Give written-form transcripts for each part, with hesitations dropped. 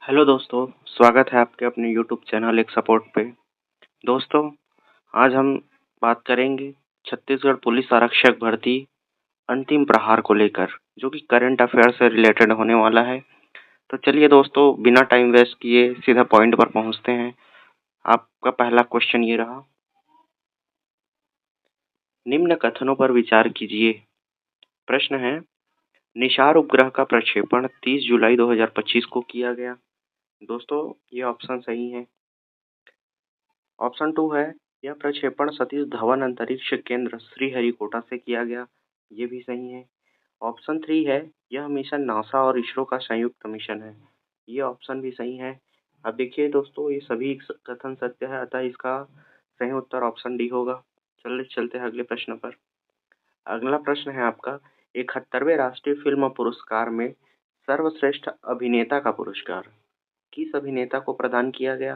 Hello दोस्तों, स्वागत है आपके अपने यूट्यूब चैनल एक सपोर्ट पे। दोस्तों, आज हम बात करेंगे छत्तीसगढ़ पुलिस आरक्षक भर्ती अंतिम प्रहार को लेकर, जो कि करंट अफेयर से रिलेटेड होने वाला है। तो चलिए दोस्तों, बिना टाइम वेस्ट किए सीधा पॉइंट पर पहुंचते हैं। आपका पहला क्वेश्चन ये रहा, निम्न कथनों पर विचार कीजिए। प्रश्न है, निशार उपग्रह का प्रक्षेपण 30 जुलाई 2025 को किया गया। दोस्तों, ये ऑप्शन सही है। ऑप्शन 2 है, यह प्रक्षेपण सतीश धवन अंतरिक्ष केंद्र श्रीहरिकोटा से किया गया। ये भी सही है। ऑप्शन 3 है, यह मिशन नासा और इसरो का संयुक्त मिशन है। ये ऑप्शन भी सही है। अब देखिए दोस्तों, ये सभी कथन सत्य है, अतः इसका सही उत्तर ऑप्शन डी होगा। चलिए चलते हैं अगले प्रश्न पर। अगला प्रश्न है आपका, 71वें राष्ट्रीय फिल्म पुरस्कार में सर्वश्रेष्ठ अभिनेता का पुरस्कार किस अभिनेता को प्रदान किया गया?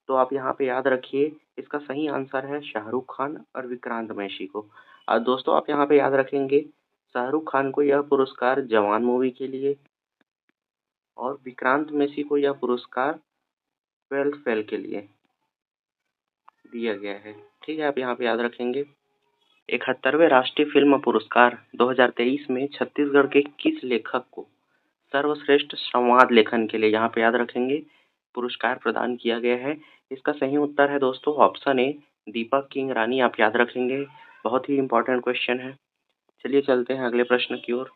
तो आप यहाँ पे याद रखिए, इसका सही आंसर है शाहरुख खान और विक्रांत मैसी को। और दोस्तों, आप यहाँ पे याद रखेंगे, शाहरुख खान को यह पुरस्कार जवान मूवी के लिए और विक्रांत मैसी को यह पुरस्कार 12th फेल के लिए दिया गया है। ठीक है, आप यहाँ पे याद रखेंगे। 71वें राष्ट्रीय फिल्म पुरस्कार 2023 में छत्तीसगढ़ के किस लेखक को सर्वश्रेष्ठ संवाद लेखन के लिए यहाँ पे याद रखेंगे पुरस्कार प्रदान किया गया है? इसका सही उत्तर है दोस्तों ऑप्शन ए, दीपक किंग रानी। आप याद रखेंगे, बहुत ही इंपॉर्टेंट क्वेश्चन है। चलिए चलते हैं अगले प्रश्न की ओर।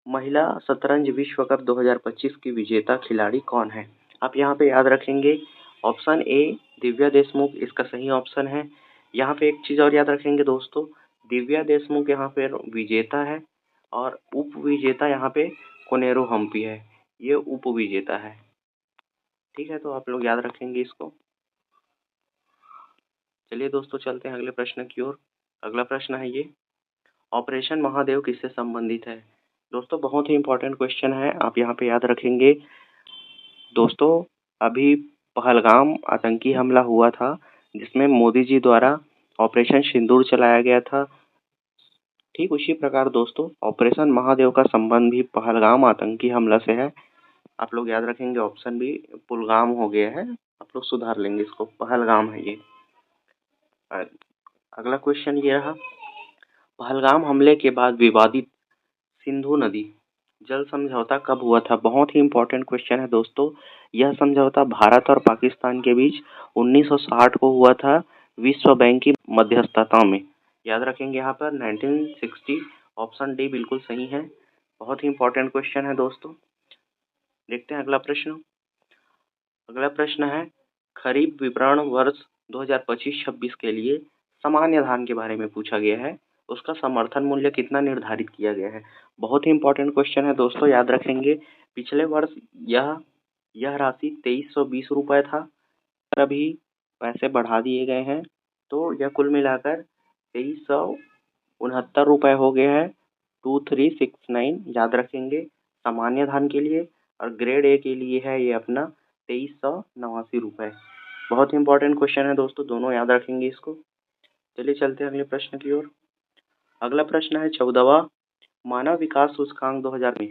महिला शतरंज विश्व कप 2025 की विजेता खिलाड़ी कौन है? आप यहाँ पे याद रखेंगे, ऑप्शन ए दिव्या देशमुख इसका सही ऑप्शन है। यहाँ पे एक चीज और याद रखेंगे दोस्तों, दिव्या देशमुख यहाँ पे विजेता है और उप विजेता यहाँ पे कोनेरू हम्पी है, ये उप विजेता है। ठीक है, तो आप लोग याद रखेंगे इसको। चलिए दोस्तों, चलते हैं अगले प्रश्न की ओर। अगला प्रश्न है ये, ऑपरेशन महादेव किससे संबंधित है? दोस्तों, बहुत ही इंपॉर्टेंट क्वेश्चन है, आप यहाँ पे याद रखेंगे। दोस्तों, अभी पहलगाम आतंकी हमला हुआ था, जिसमें मोदी जी द्वारा ऑपरेशन सिंदूर चलाया गया था। ठीक उसी प्रकार दोस्तों, ऑपरेशन महादेव का संबंध भी पहलगाम आतंकी हमला से है। आप लोग याद रखेंगे, ऑप्शन भी पुलगाम हो गया है, आप लोग सुधार लेंगे इसको, पहलगाम है ये। अगला क्वेश्चन ये रहा, पहलगाम हमले के बाद विवादित सिंधु नदी जल समझौता कब हुआ था? बहुत ही इंपॉर्टेंट क्वेश्चन है दोस्तों। यह समझौता भारत और पाकिस्तान के बीच 1960 को हुआ था, विश्व बैंक की मध्यस्थता में। याद रखेंगे यहाँ पर 1960, ऑप्शन डी बिल्कुल सही है। बहुत ही इंपॉर्टेंट क्वेश्चन है दोस्तों। देखते हैं अगला प्रश्न। अगला प्रश्न है, खरीफ विपणन वर्ष 2025-26 के लिए सामान्य धान के बारे में पूछा गया है, उसका समर्थन मूल्य कितना निर्धारित किया गया है? बहुत ही इंपॉर्टेंट क्वेश्चन है दोस्तों, याद रखेंगे। पिछले वर्ष यह राशि 2320 रुपये था, पर अभी पैसे बढ़ा दिए गए हैं, तो यह कुल मिलाकर 2369 रुपये हो गया है, 2369। याद रखेंगे, सामान्य धान के लिए, और ग्रेड ए के लिए है ये अपना 2389 रुपये। बहुत ही इंपॉर्टेंट क्वेश्चन है दोस्तों, दोनों याद रखेंगे इसको। चलिए चलते हैं अगले प्रश्न की ओर। अगला प्रश्न है, 14वां मानव विकास सूचकांक 2000 में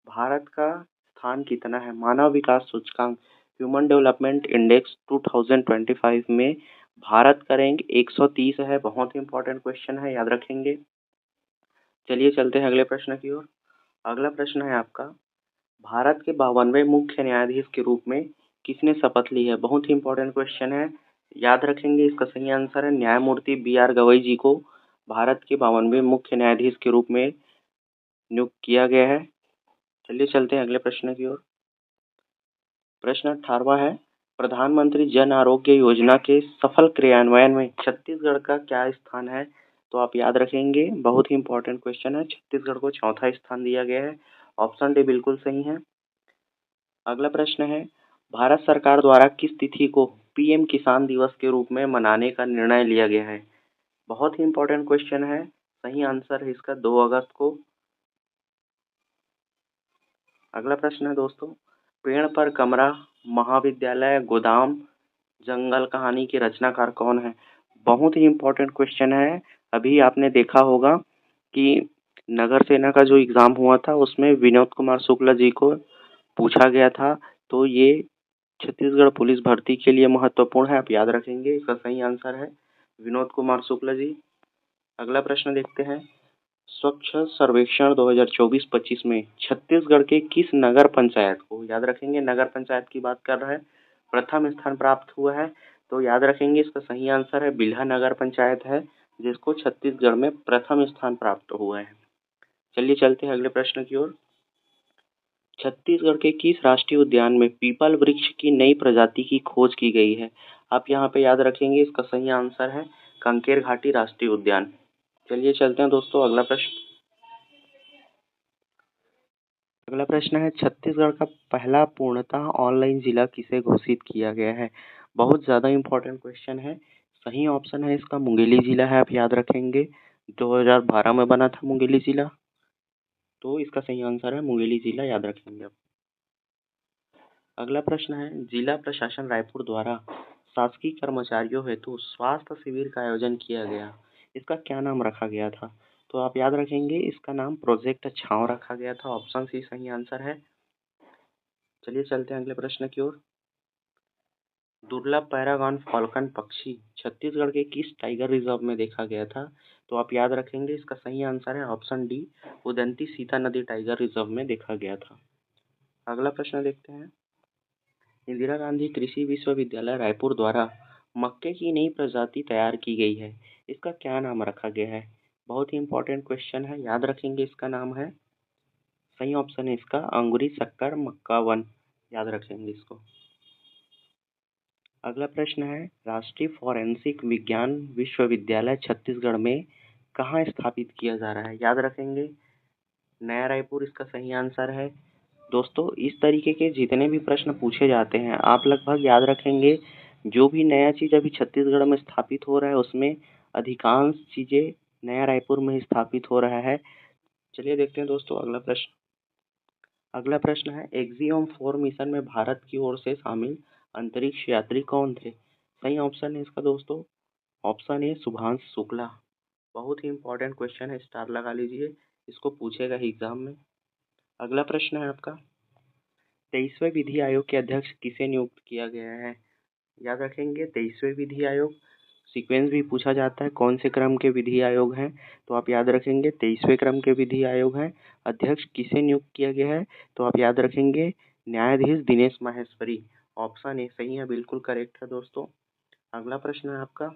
भारत का स्थान कितना है? मानव विकास सूचकांक ह्यूमन डेवलपमेंट इंडेक्स 2025 में भारत का रैंक 130 है। बहुत ही इंपॉर्टेंट क्वेश्चन है, याद रखेंगे। चलिए चलते हैं अगले प्रश्न की ओर। अगला प्रश्न है आपका, भारत के 52वें मुख्य न्यायाधीश के रूप में किसने शपथ ली है? बहुत ही इंपॉर्टेंट क्वेश्चन है, याद रखेंगे। इसका सही आंसर है न्यायमूर्ति बी.आर. गवई जी को भारत के 52वें मुख्य न्यायाधीश के रूप में नियुक्त किया गया है। चलिए चलते हैं अगले प्रश्न की ओर। प्रश्न 18वां है, प्रधानमंत्री जन आरोग्य योजना के सफल क्रियान्वयन में छत्तीसगढ़ का क्या स्थान है? तो आप याद रखेंगे, बहुत ही इंपॉर्टेंट क्वेश्चन है, छत्तीसगढ़ को चौथा स्थान दिया गया है। ऑप्शन डी बिल्कुल सही है। अगला प्रश्न है, भारत सरकार द्वारा किस तिथि को पीएम किसान दिवस के रूप में मनाने का निर्णय लिया गया है? बहुत ही इंपॉर्टेंट क्वेश्चन है, सही आंसर है इसका 2 अगस्त को। अगला प्रश्न है दोस्तों, पेड़ पर कमरा महाविद्यालय गोदाम जंगल कहानी के रचनाकार कौन है? बहुत ही इंपॉर्टेंट क्वेश्चन है। अभी आपने देखा होगा कि नगर सेना का जो एग्जाम हुआ था, उसमें विनोद कुमार शुक्ला जी को पूछा गया था, तो ये छत्तीसगढ़ पुलिस भर्ती के लिए महत्वपूर्ण है, आप याद रखेंगे। इसका सही आंसर है विनोद कुमार शुक्ल जी। अगला प्रश्न देखते हैं। स्वच्छ सर्वेक्षण 2024-25 में छत्तीसगढ़ के किस नगर पंचायत को, याद रखेंगे नगर पंचायत की बात कर रहा है, प्रथम स्थान प्राप्त हुआ है? तो याद रखेंगे इसका सही आंसर है बिल्हा नगर पंचायत है, जिसको छत्तीसगढ़ में प्रथम स्थान प्राप्त हुआ है। चलिए चलते हैं अगले प्रश्न की ओर। छत्तीसगढ़ के किस राष्ट्रीय उद्यान में पीपल वृक्ष की नई प्रजाति की खोज की गई है? आप यहाँ पे याद रखेंगे इसका सही आंसर है कंकेर घाटी राष्ट्रीय उद्यान। चलिए चलते हैं दोस्तों अगला प्रश्न। अगला प्रश्न है, छत्तीसगढ़ का पहला पूर्णतः ऑनलाइन जिला किसे घोषित किया गया है? बहुत ज़्यादा इम्पोर्टेंट क्वेश्चन है। सही ऑप्शन है इसका मुंगेली जिला है, आप याद रखेंगे। 2012 में बना था मुंगेली जिला, तो इसका सही आंसर है मुंगेली जिला, याद रखेंगे आप। अगला प्रश्न है, जिला प्रशासन रायपुर द्वारा शासकीय कर्मचारियों हेतु स्वास्थ्य शिविर का आयोजन किया गया, इसका क्या नाम रखा गया था? तो आप याद रखेंगे इसका नाम प्रोजेक्ट छाँव रखा गया था। ऑप्शन सी सही आंसर है। चलिए चलते हैं अगले प्रश्न की ओर। दुर्लभ पैरागॉन फाल्कन पक्षी छत्तीसगढ़ के किस टाइगर रिजर्व में देखा गया था? तो आप याद रखेंगे इसका सही आंसर है ऑप्शन डी, उदंती सीता नदी टाइगर रिजर्व में देखा गया था। अगला प्रश्न देखते हैं। इंदिरा गांधी कृषि विश्वविद्यालय रायपुर द्वारा मक्के की नई प्रजाति तैयार की गई है, इसका क्या नाम रखा गया है? बहुत ही इंपॉर्टेंट क्वेश्चन है, याद रखेंगे इसका नाम है, सही ऑप्शन है इसका अंगूरी शक्कर मक्का 1, याद रखेंगे इसको। अगला प्रश्न है, राष्ट्रीय फॉरेंसिक विज्ञान विश्वविद्यालय छत्तीसगढ़ में कहाँ स्थापित किया जा रहा है? याद रखेंगे नया रायपुर इसका सही आंसर है। दोस्तों इस तरीके के जितने भी प्रश्न पूछे जाते हैं आप लगभग याद रखेंगे। जो भी नया चीज़ अभी छत्तीसगढ़ में स्थापित हो रहा है उसमें अधिकांश चीज़ें नया रायपुर में ही स्थापित हो रहा है। चलिए देखते हैं दोस्तों अगला प्रश्न। अगला प्रश्न है, एक्सियोम 4 मिशन में भारत की ओर से शामिल अंतरिक्ष यात्री कौन थे? सही ऑप्शन है इसका दोस्तों ऑप्शन ए शुभांशु शुक्ला। बहुत ही इंपॉर्टेंट क्वेश्चन है, स्टार लगा लीजिए, इसको पूछेगा ही एग्जाम में। अगला प्रश्न है आपका, 23वें विधि आयोग के अध्यक्ष किसे नियुक्त किया गया है? याद रखेंगे 23वें विधि आयोग, सीक्वेंस भी पूछा जाता है कौन से क्रम के विधि आयोग हैं, तो आप याद रखेंगे 23वें क्रम के विधि आयोग हैं। अध्यक्ष किसे नियुक्त किया गया है? तो आप याद रखेंगे न्यायाधीश दिनेश माहेश्वरी। ऑप्शन ए सही है, बिल्कुल करेक्ट है दोस्तों। अगला प्रश्न है आपका,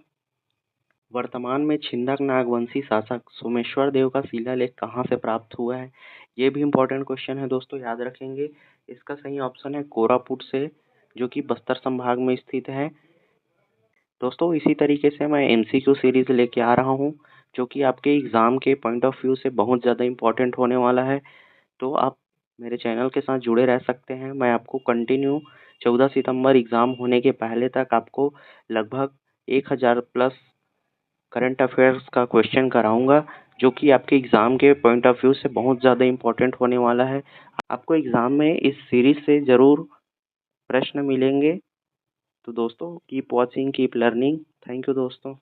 वर्तमान में छिंदक नागवंशी शासक सोमेश्वर देव का शिलालेख कहाँ से प्राप्त हुआ है? ये भी इम्पोर्टेंट क्वेश्चन है दोस्तों, याद रखेंगे इसका सही ऑप्शन है कोरापुट से, जो कि बस्तर संभाग में स्थित है। दोस्तों इसी तरीके से मैं एमसीक्यू सीरीज लेके आ रहा हूँ, जो कि आपके एग्ज़ाम के पॉइंट ऑफ व्यू से बहुत ज़्यादा इम्पोर्टेंट होने वाला है। तो आप मेरे चैनल के साथ जुड़े रह सकते हैं। मैं आपको कंटिन्यू 14 सितंबर एग्ज़ाम होने के पहले तक आपको लगभग 1000 प्लस करंट अफेयर्स का क्वेश्चन कराऊंगा, जो कि आपके एग्ज़ाम के पॉइंट ऑफ व्यू से बहुत ज़्यादा इम्पोर्टेंट होने वाला है। आपको एग्ज़ाम में इस सीरीज से ज़रूर प्रश्न मिलेंगे। तो दोस्तों keep watching, keep learning. Thank you दोस्तों।